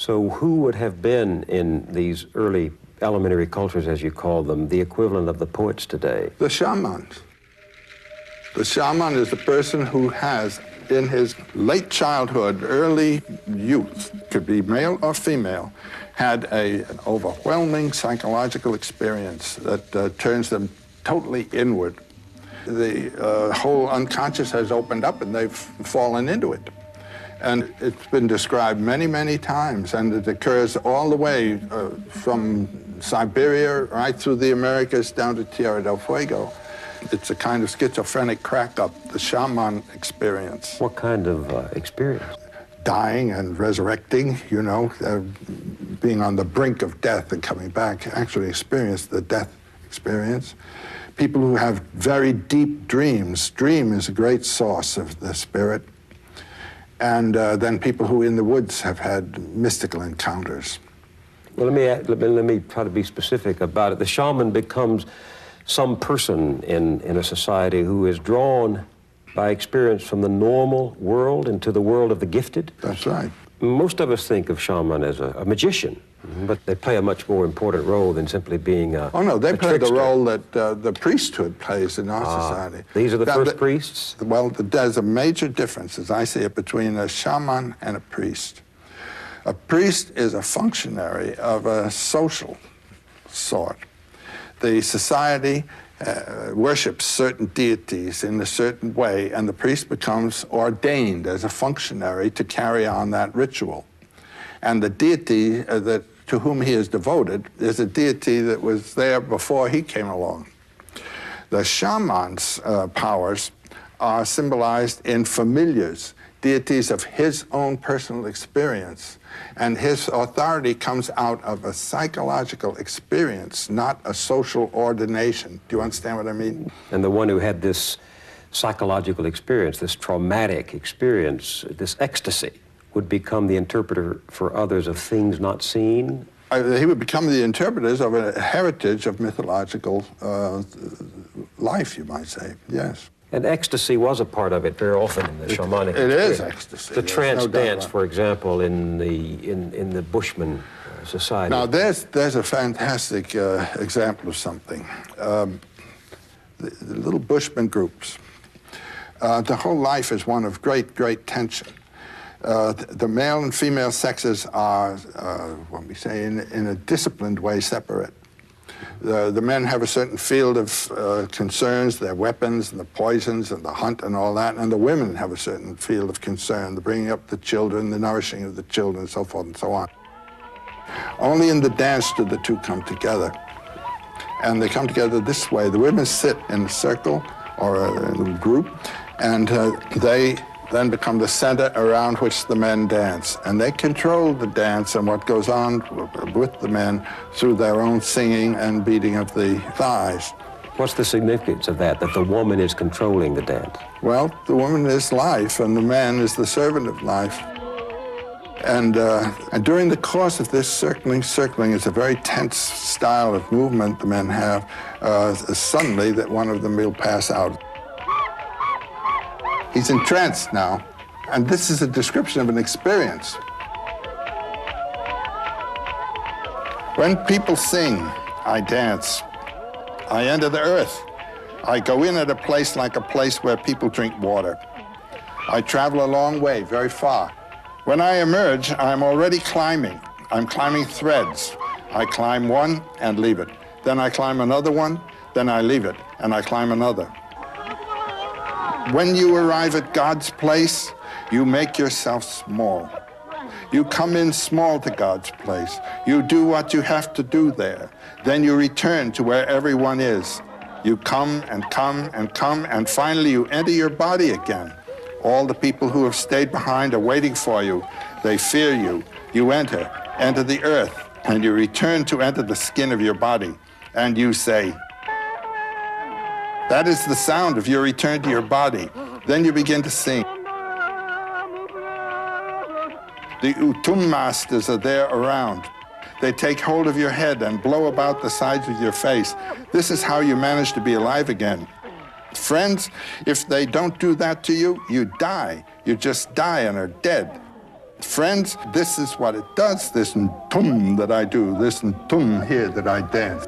So who would have been in these early elementary cultures, as you call them, the equivalent of the poets today? The shamans. The shaman is the person who has, in his late childhood, early youth, could be male or female, had an overwhelming psychological experience that turns them totally inward. The whole unconscious has opened up and they've fallen into it. And it's been described many, many times, and it occurs all the way from Siberia right through the Americas down to Tierra del Fuego. It's a kind of schizophrenic crack-up, the shaman experience. What kind of experience? Dying and resurrecting, you know, being on the brink of death and coming back, actually experience the death experience. People who have very deep dreams. Dream is a great source of the spirit. And then people who in the woods have had mystical encounters. Well, let me try to be specific about it. The shaman becomes some person in a society who is drawn by experience from the normal world into the world of the gifted. That's right. Most of us think of shaman as a magician, but they play a much more important role than simply being a Oh, no, they play trickster. the role that the priesthood plays in our society. These are the first priests? Well, there's a major difference, as I see it, between a shaman and a priest. A priest is a functionary of a social sort. The society worships certain deities in a certain way, and the priest becomes ordained as a functionary to carry on that ritual. And the deity to whom he is devoted is a deity that was there before he came along. The shaman's powers are symbolized in familiars, deities of his own personal experience. And his authority comes out of a psychological experience, not a social ordination. Do you understand what I mean? And the one who had this psychological experience, this traumatic experience, this ecstasy, would become the interpreter for others of things not seen? He would become the interpreters of a heritage of mythological life, you might say, yes. And ecstasy was a part of it very often in the shamanic It experience. is ecstasy. The trance dance, for example, in the Bushman society. Now, there's a fantastic example of something. The little Bushman groups. The whole life is one of great, great tension. The male and female sexes are, what we say, in a disciplined way, separate. The men have a certain field of concerns, their weapons and the poisons and the hunt and all that, and the women have a certain field of concern, the bringing up the children, the nourishing of the children, and so forth and so on. Only in the dance do the two come together. And they come together this way. The women sit in a circle or a little group, and they then become the center around which the men dance. And they control the dance and what goes on with the men through their own singing and beating of the thighs. What's the significance of that the woman is controlling the dance? Well, the woman is life and the man is the servant of life. And during the course of this circling is a very tense style of movement the men have. Suddenly that one of them will pass out. He's entranced now, and this is a description of an experience. When people sing, I dance. I enter the earth. I go in at a place like a place where people drink water. I travel a long way, very far. When I emerge, I'm already climbing. I'm climbing threads. I climb one and leave it. Then I climb another one, then I leave it, and I climb another. When you arrive at God's place, you make yourself small. You come in small to God's place. You do what you have to do there. Then you return to where everyone is. You come and come and come, and finally you enter your body again. All the people who have stayed behind are waiting for you. They fear you. You enter the earth, and you return to enter the skin of your body. And you say, that is the sound of your return to your body. Then you begin to sing. The Utum masters are there around. They take hold of your head and blow about the sides of your face. This is how you manage to be alive again. Friends, if they don't do that to you, you die. You just die and are dead. Friends, this is what it does, this tum that I do, this tum here that I dance.